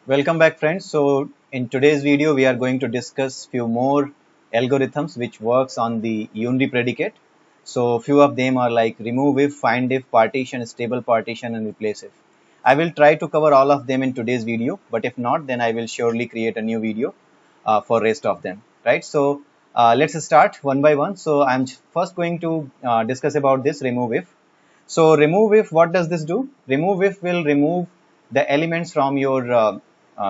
Welcome back, friends. So in today's video we are going to discuss few more algorithms which works on the unity predicate. So few of them are like remove if, find if, partition, stable partition and replace if. I will try to cover all of them in today's video, but if not, then I will surely create a new video for rest of them, right? So let's start one by one. So I'm first going to discuss about this remove if. So remove if, what does this do? Remove if will remove the elements from your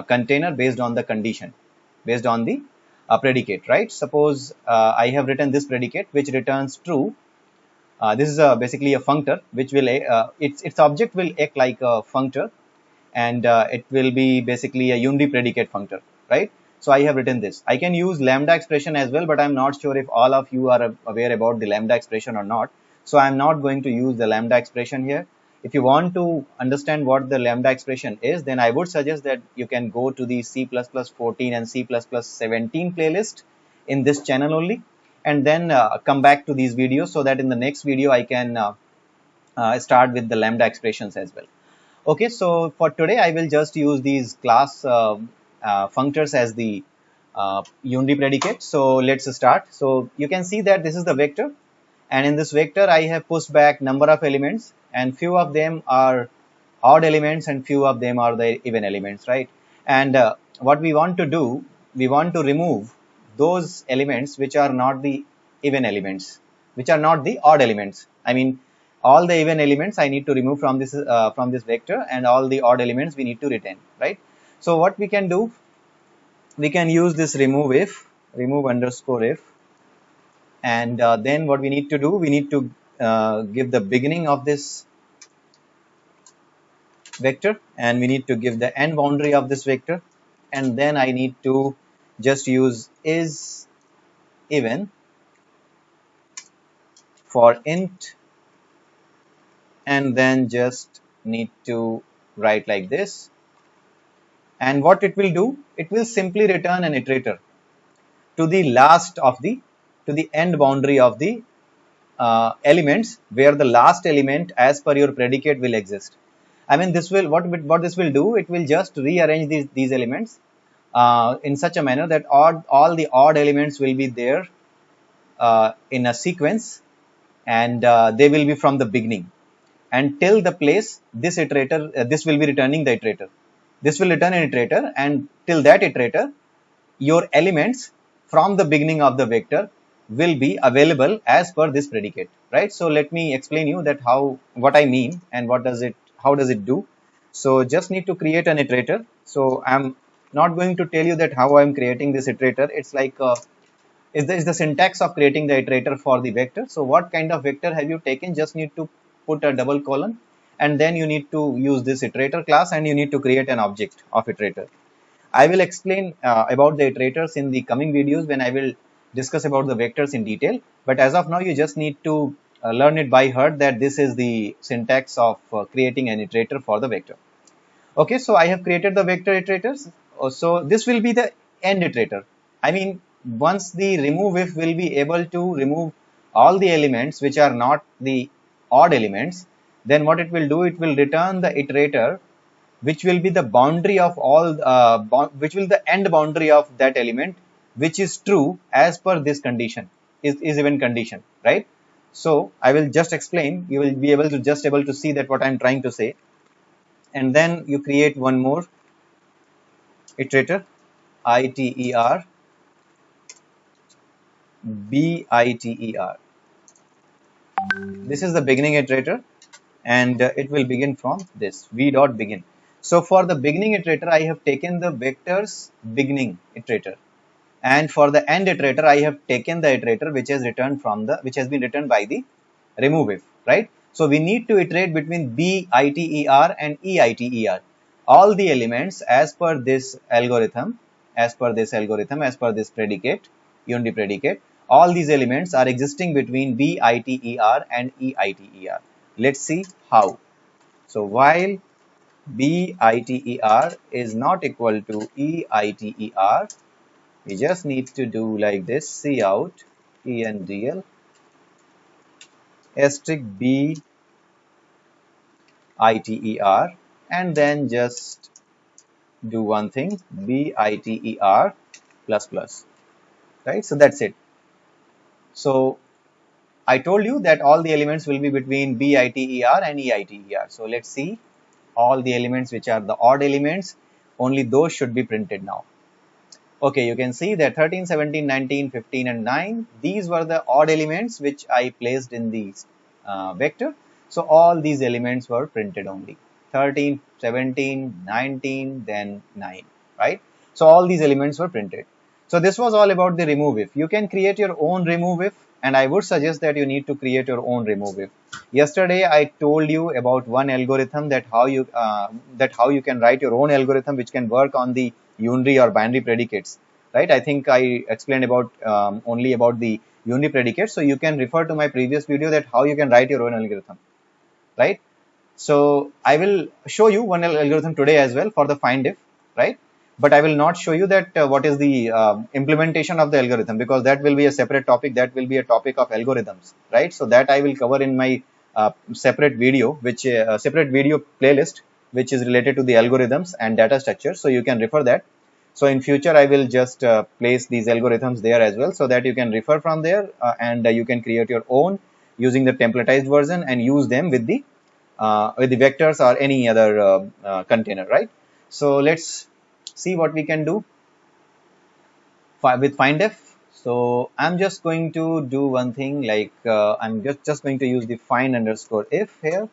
container based on the condition, based on the predicate, right? Suppose I have written this predicate which returns true. This is basically a functor which will, its object will act like a functor, and it will be basically a unity predicate functor, right? So I have written this. I can use lambda expression as well, but I'm not sure if all of you are aware about the lambda expression or not. So I'm not going to use the lambda expression here. If you want to understand what the lambda expression is, then I would suggest that you can go to the C++14 and C++17 playlist in this channel only, and then come back to these videos so that in the next video I can start with the lambda expressions as well. Okay, so for today, I will just use these class functors as the unity predicate. So let's start. So you can see that this is the vector, and in this vector, I have pushed back number of elements, and few of them are odd elements, and few of them are the even elements, right? And what we want to do, we want to remove those elements which are not the even elements, which are not the odd elements. I mean, all the even elements I need to remove from this vector, and all the odd elements we need to retain, right? So what we can do, we can use this remove if, remove underscore if, and then what we need to do, we need to give the beginning of this vector, and we need to give the end boundary of this vector, and then I need to just use is even for int, and then just need to write like this. And what it will do, it will simply return an iterator to the last of the, to the end boundary of the elements, where the last element as per your predicate will exist. I mean, this will, what this will do, it will just rearrange these elements in such a manner that all the odd elements will be there in a sequence, and they will be from the beginning, and till the place this iterator, this will be returning the iterator. This will return an iterator, and till that iterator, your elements from the beginning of the vector will be available as per this predicate, right? So let me explain you that how, what I mean, and what does it, how does it do. So just need to create an iterator. So I'm not going to tell you that how I'm creating this iterator. It's like is the syntax of creating the iterator for the vector. So what kind of vector have you taken? Just need to put a double colon, and then you need to use this iterator class, and you need to create an object of iterator. I will explain about the iterators in the coming videos when I will discuss about the vectors in detail. But as of now, you just need to learn it by heart that this is the syntax of creating an iterator for the vector. Okay, so I have created the vector iterators. So this will be the end iterator. I mean, once the remove if will be able to remove all the elements which are not the odd elements, then what it will do, it will return the iterator which will be the boundary of all, which will the end boundary of that element, which is true as per this condition, is even condition, right? So I will just explain, you will be able to just able to see that what I'm trying to say. And then you create one more iterator, iter biter. This is the beginning iterator, and it will begin from this v dot begin. So for the beginning iterator, I have taken the vector's beginning iterator, and for the end iterator, I have taken the iterator which has returned from the, which has been returned by the remove if, right? So we need to iterate between biter and eiter, all the elements as per this algorithm, as per this predicate, unity predicate. All these elements are existing between biter and eiter. Let's see how. So while biter is not equal to eiter, we just need to do like this: cout endl asterisk biter, and then just do one thing, biter plus plus, right? So that's it. So I told you that all the elements will be between biter and eiter. So let's see all the elements which are the odd elements, only those should be printed now. Okay, you can see that 13, 17, 19, 15 and 9, these were the odd elements which I placed in the vector. So all these elements were printed only. 13, 17, 19, then 9, right? So all these elements were printed. So this was all about the remove if. You can create your own remove if, and I would suggest that you need to create your own remove if. Yesterday I told you about one algorithm that how you can write your own algorithm which can work on the unary or binary predicates, right? I think I explained about only about the unary predicates. So you can refer to my previous video that how you can write your own algorithm, right? So I will show you one algorithm today as well for the find if, right? But I will not show you that what is the implementation of the algorithm, because that will be a separate topic. That will be a topic of algorithms, right? So that I will cover in my separate video, which separate video playlist, which is related to the algorithms and data structure. So you can refer that. So in future, I will just place these algorithms there as well, so that you can refer from there and you can create your own using the templatized version and use them with the vectors or any other container, right? So let's see what we can do with findef. So I'm just going to do one thing, like I'm just going to use the find underscore if here,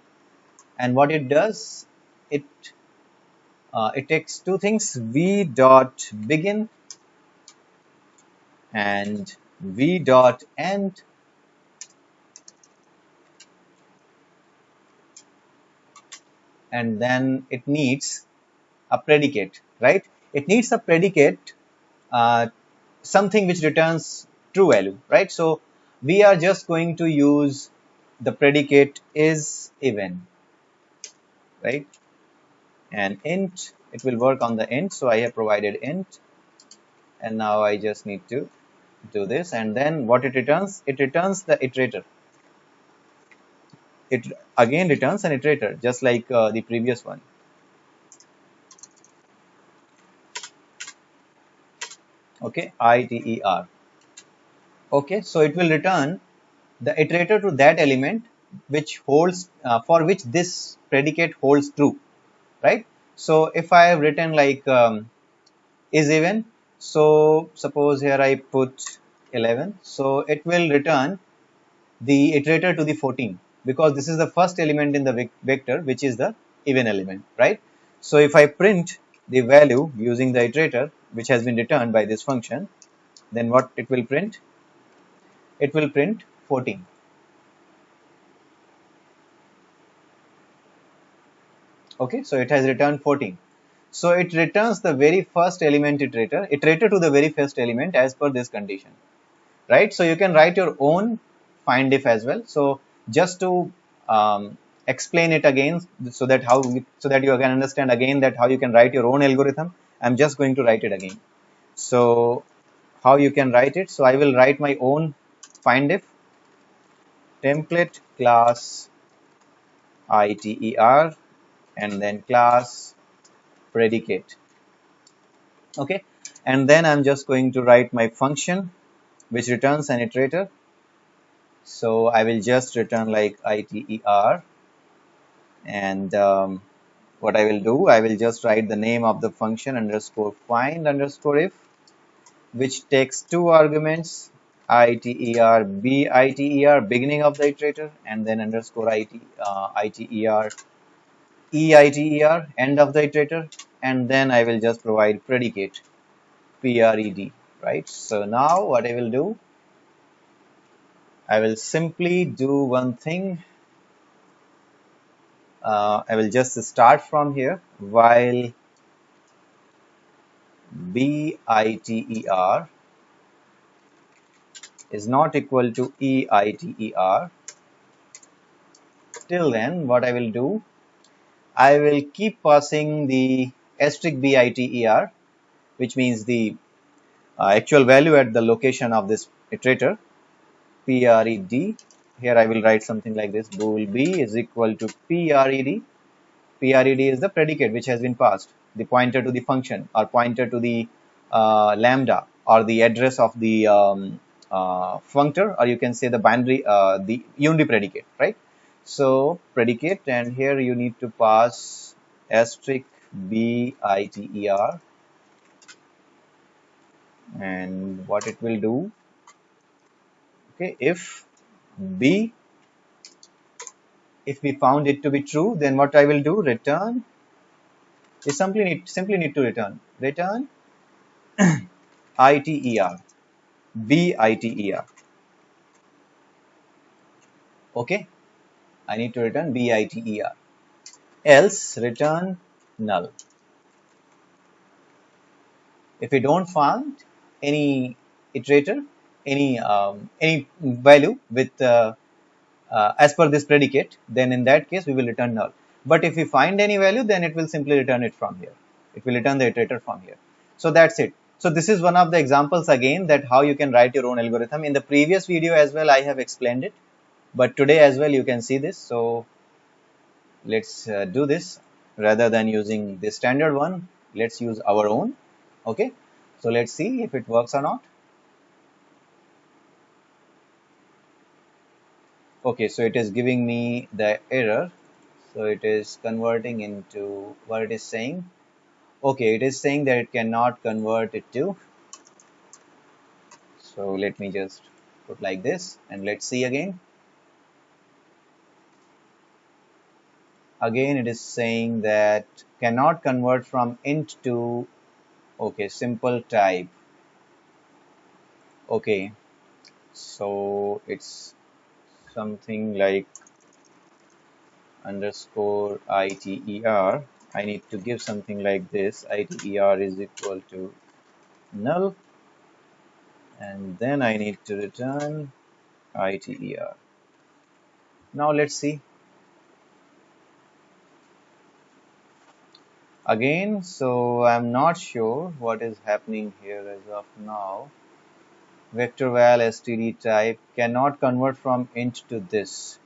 and what it does, it takes two things, v dot begin and v dot end, and then it needs a predicate, right? It needs a predicate, something which returns true value, right? So we are just going to use the predicate is even, right? And int, it will work on the int. So I have provided int, and now I just need to do this. And then what it returns the iterator. It again returns an iterator, just like the previous one. Okay, iter. Okay, so it will return the iterator to that element which holds for which this predicate holds true, right? So if I have written like is even, so suppose here I put 11, so it will return the iterator to the 14, because this is the first element in the vector which is the even element, right? So if I print the value using the iterator which has been returned by this function, then what it will print? It will print 14. Okay, so it has returned 14. So it returns the very first element iterator to the very first element as per this condition, right? So you can write your own find if as well. So just to explain it again, so that you can understand again that how you can write your own algorithm, I'm just going to write it again. So how you can write it? So I will write my own find if template class iter and then class predicate. Okay, and then I'm just going to write my function which returns an iterator. So I will just return like iter, and what I will do, I will just write the name of the function underscore find underscore if, which takes two arguments, iter biter beginning of the iterator, and then underscore iter eiter end of the iterator, and then I will just provide predicate pred, right? So now what I will do, I will simply do one thing. I will just start from here, while biter is not equal to eiter. Till then, what I will do, I will keep passing the asterisk biter, which means the actual value at the location of this iterator, pred. Here I will write something like this, bool b is equal to pred. Pred is the predicate which has been passed, the pointer to the function or pointer to the lambda or the address of the functor, or you can say the binary, the unity predicate, right? So predicate, and here you need to pass asterisk biter, and what it will do, okay, b, if we found it to be true, then what I will do, return, we simply need to return iter, biter, okay, I need to return biter, else return null. If we don't find any iterator, any value with as per this predicate, then in that case we will return null. But if we find any value, then it will simply return it from here. It will return the iterator from here. So that's it. So this is one of the examples again that how you can write your own algorithm. In the previous video as well, I have explained it, but today as well you can see this. So let's do this rather than using the standard one. Let's use our own. Okay. So let's see if it works or not. Okay, so it is giving me the error. So it is converting into what it is saying. Okay, it is saying that it cannot convert it to. So let me just put like this and let's see again. Again, it is saying that cannot convert from int to, okay, simple type. Okay, so it's something like underscore iter. I need to give something like this, iter is equal to null, and then I need to return iter. Now let's see again. So I'm not sure what is happening here as of now. Vector val std type cannot convert from int to this.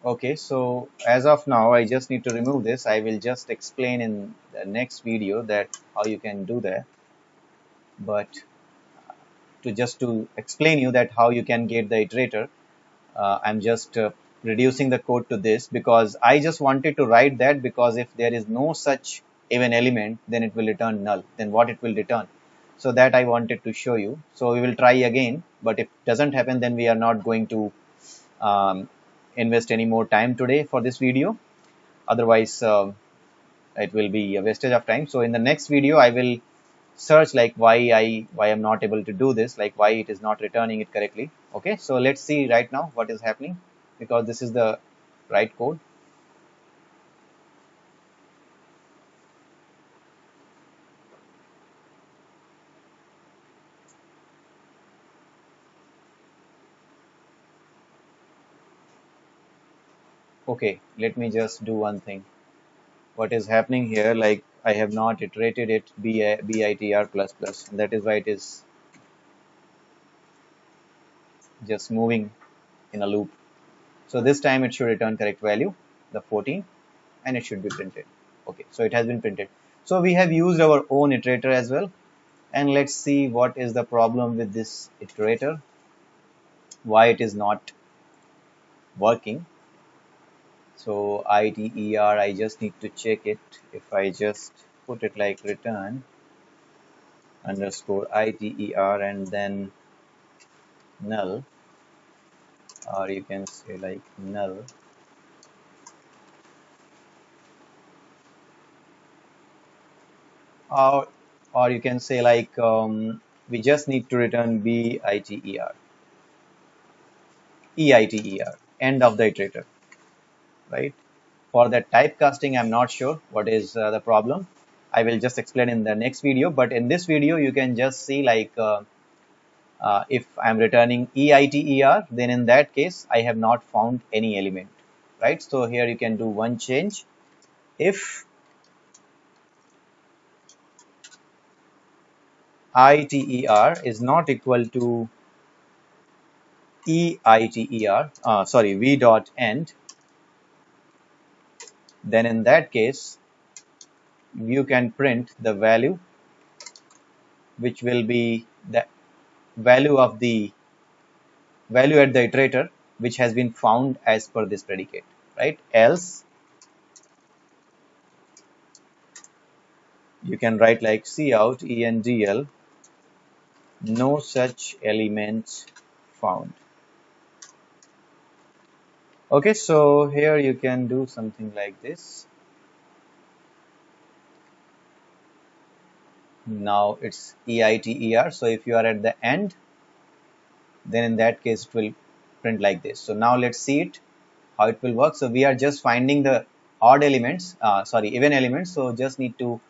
Okay, so as of now, I just need to remove this. I will just explain in the next video that how you can do that. But to explain you that how you can get the iterator, I'm just reducing the code to this because I just wanted to write that, because if there is no such even element, then it will return null. Then what it will return? So that I wanted to show you. So we will try again, but if it doesn't happen, then we are not going to invest any more time today for this video. Otherwise, it will be a wastage of time. So in the next video, I will search like why I'm not able to do this, like why it is not returning it correctly. Okay, so let's see right now what is happening, because this is the right code. Okay, let me just do one thing. What is happening here, like I have not iterated it bitr plus plus, and that is why it is just moving in a loop. So this time it should return correct value, the 14, and it should be printed. Okay, so it has been printed. So we have used our own iterator as well, and let's see what is the problem with this iterator, why it is not working. So iter, I just need to check it. If I just put it like return underscore iter and then null, or you can say like null, or you can say like we just need to return biter, eiter, end of the iterator, right? For that typecasting, I'm not sure what is the problem. I will just explain in the next video, but in this video you can just see like if I'm returning eiter, then in that case I have not found any element, right? So here you can do one change. If iter is not equal to eiter, sorry, v dot end, then in that case you can print the value, which will be the value of the value at the iterator, which has been found as per this predicate, right? Else you can write like cout endl no such element found. Okay, so here you can do something like this. Now it's EITER. So if you are at the end, then in that case it will print like this. So now let's see it, how it will work. So we are just finding the odd elements, even elements. So just need to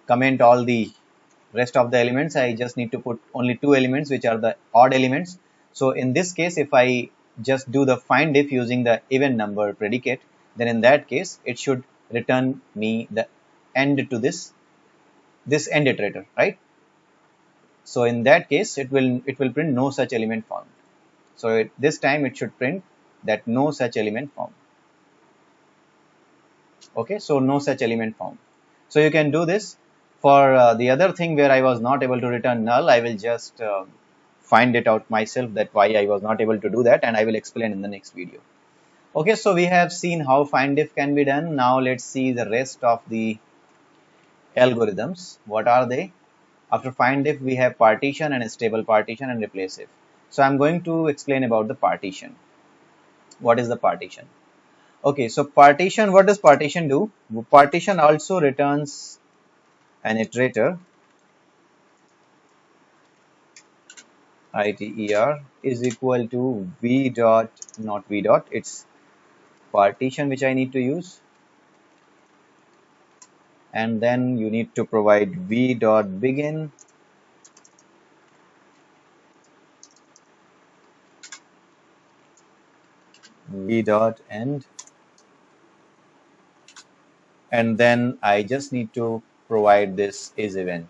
comment all the rest of the elements. I just need to put only 2 elements, which are the odd elements. So in this case, if I just do the find if using the even number predicate, then in that case it should return me the end to this end iterator, right? So in that case it will print no such element found. So this time it should print that no such element found. Okay, so no such element found. So you can do this. For the other thing where I was not able to return null, I will just find it out myself, that why I was not able to do that, and I will explain in the next video. Okay, so we have seen how find if can be done. Now let's see the rest of the algorithms. What are they? After find if, we have partition and stable partition and replace if. So I'm going to explain about the partition. What is the partition? Okay, so partition, what does partition do? Partition also returns an iterator, iter is equal to v dot, not v dot, it's partition which I need to use, and then you need to provide v dot begin v dot end, and then I just need to provide this is even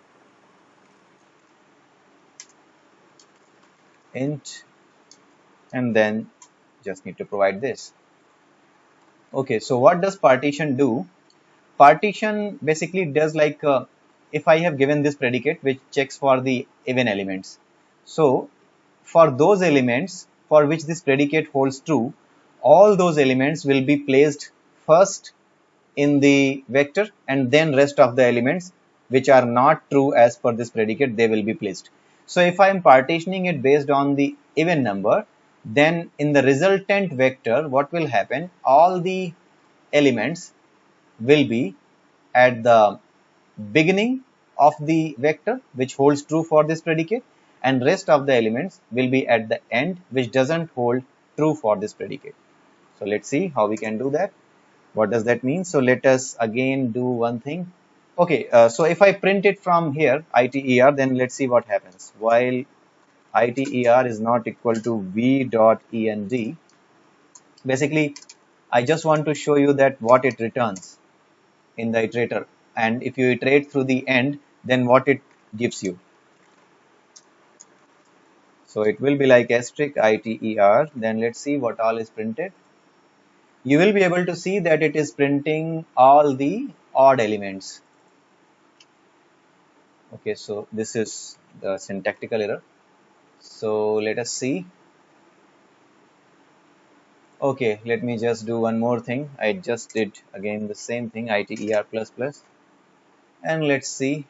int, and then just need to provide this. Okay, so what does partition do? Partition basically does like if I have given this predicate which checks for the even elements, so for those elements for which this predicate holds true, all those elements will be placed first in the vector, and then rest of the elements which are not true as per this predicate, they will be placed. So if I am partitioning it based on the even number, then in the resultant vector what will happen, all the elements will be at the beginning of the vector which holds true for this predicate, and rest of the elements will be at the end which doesn't hold true for this predicate. So let's see how we can do that. What does that mean? So let us again do one thing. Okay, so if I print it from here iter, then let's see what happens. While iter is not equal to v dot end, basically I just want to show you that what it returns in the iterator, and if you iterate through the end, then what it gives you. So it will be like asterisk iter, then let's see what all is printed. You will be able to see that it is printing all the odd elements. Okay, so this is the syntactical error. So let us see. Okay, let me just do one more thing. I just did again the same thing, iter plus plus, and let's see.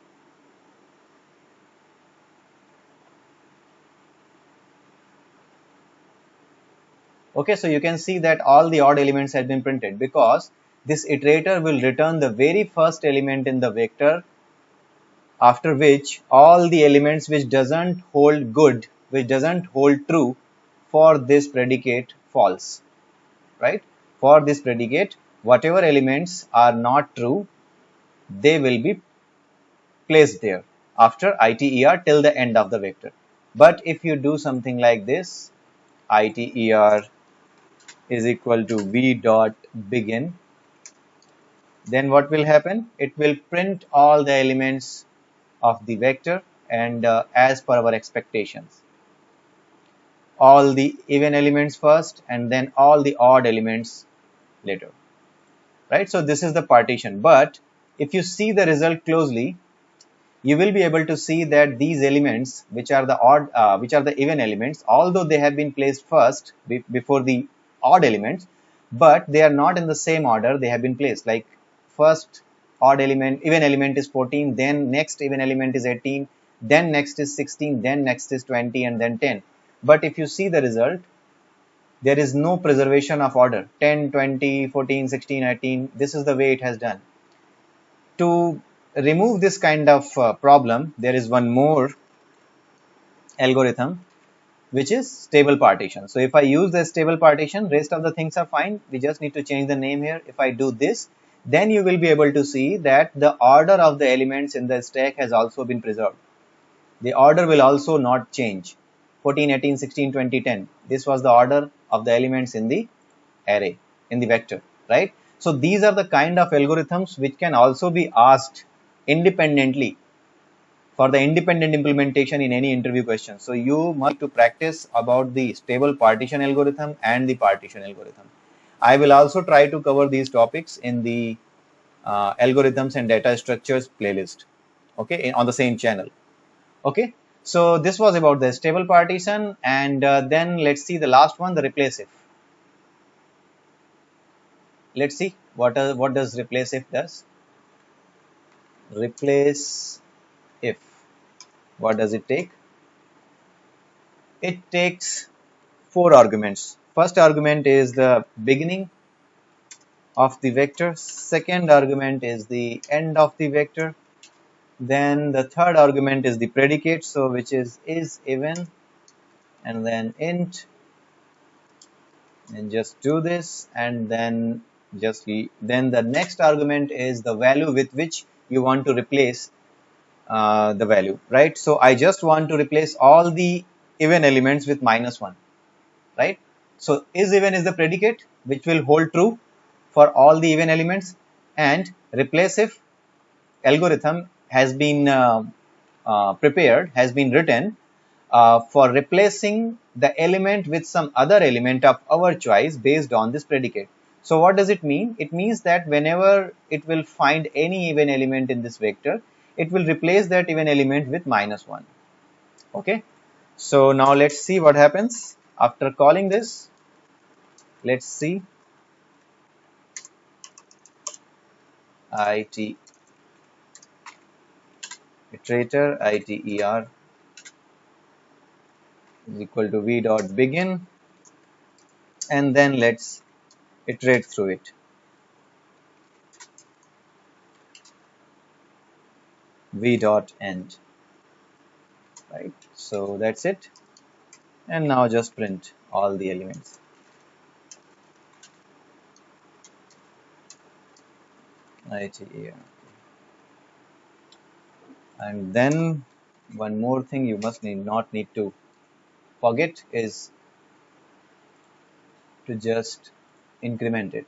Okay, so you can see that all the odd elements have been printed, because this iterator will return the very first element in the vector, after which all the elements which doesn't hold good, which doesn't hold true for this predicate false, right? For this predicate, whatever elements are not true, they will be placed there after iter till the end of the vector. But if you do something like this, iter is equal to v dot begin, then what will happen? It will print all the elements of the vector, and as per our expectations, all the even elements first and then all the odd elements later. right? So this is the partition. But if you see the result closely, you will be able to see that these elements, which are the which are the even elements, although they have been placed first before the odd elements, but they are not in the same order they have been placed. Like first even element is 14, then next even element is 18, then next is 16, then next is 20, and then 10. But if you see the result, there is no preservation of order. 10, 20, 14, 16, 18. This is the way it has done. To remove this kind of problem, there is one more algorithm, which is stable partition. So if I use the stable partition, rest of the things are fine. We just need to change the name here. If I do this, then you will be able to see that the order of the elements in the stack has also been preserved. The order will also not change. 14, 18, 16, 20, 10. This was the order of the elements in the array, in the vector, right? So these are the kind of algorithms which can also be asked independently for the independent implementation in any interview question. So you must to practice about the stable partition algorithm and the partition algorithm. I will also try to cover these topics in the algorithms and data structures playlist, okay, on the same channel. Okay, so this was about the stable partition, and then let's see the last one, the replace if. Let's see what does replace if does. Replace if, what does it take? It takes 4 arguments. First argument is the beginning of the vector. Second argument is the end of the vector. Then the third argument is the predicate, so which is even, and then int, and just do this, and then then the next argument is the value with which you want to replace the value, right? So I just want to replace all the even elements with -1, right? So is even is the predicate which will hold true for all the even elements, and replace if algorithm has been prepared, has been written for replacing the element with some other element of our choice based on this predicate. So what does it mean? It means that whenever it will find any even element in this vector, it will replace that even element with -1. Okay, so now let's see what happens after calling this. Let's see iterator iter is equal to v dot begin, and then let's iterate through it. V dot end, right? So that's it, and now just print all the elements. ITER. And then one more thing you must not need to forget is to just increment it.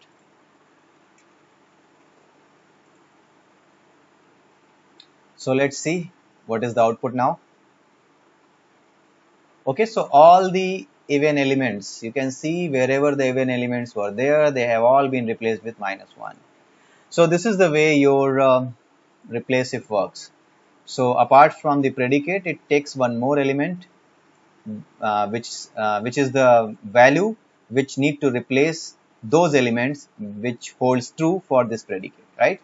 So let's see what is the output now. Okay, so all the even elements, you can see wherever the even elements were there, they have all been replaced with -1. So this is the way your replace if works. So apart from the predicate, it takes one more element, which is the value which need to replace those elements which holds true for this predicate, right?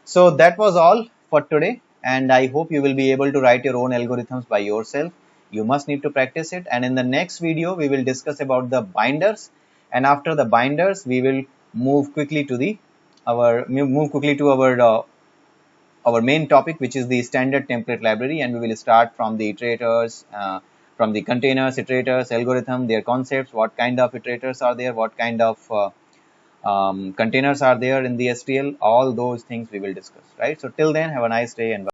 So that was all for today, and I hope you will be able to write your own algorithms by yourself. You must need to practice it, and in the next video we will discuss about the binders, and after the binders we will move quickly to our main topic, which is the standard template library, and we will start from the iterators, from the containers, iterators, algorithm, their concepts, what kind of iterators are there, what kind of containers are there in the STL, all those things we will discuss, right? So till then, have a nice day and bye.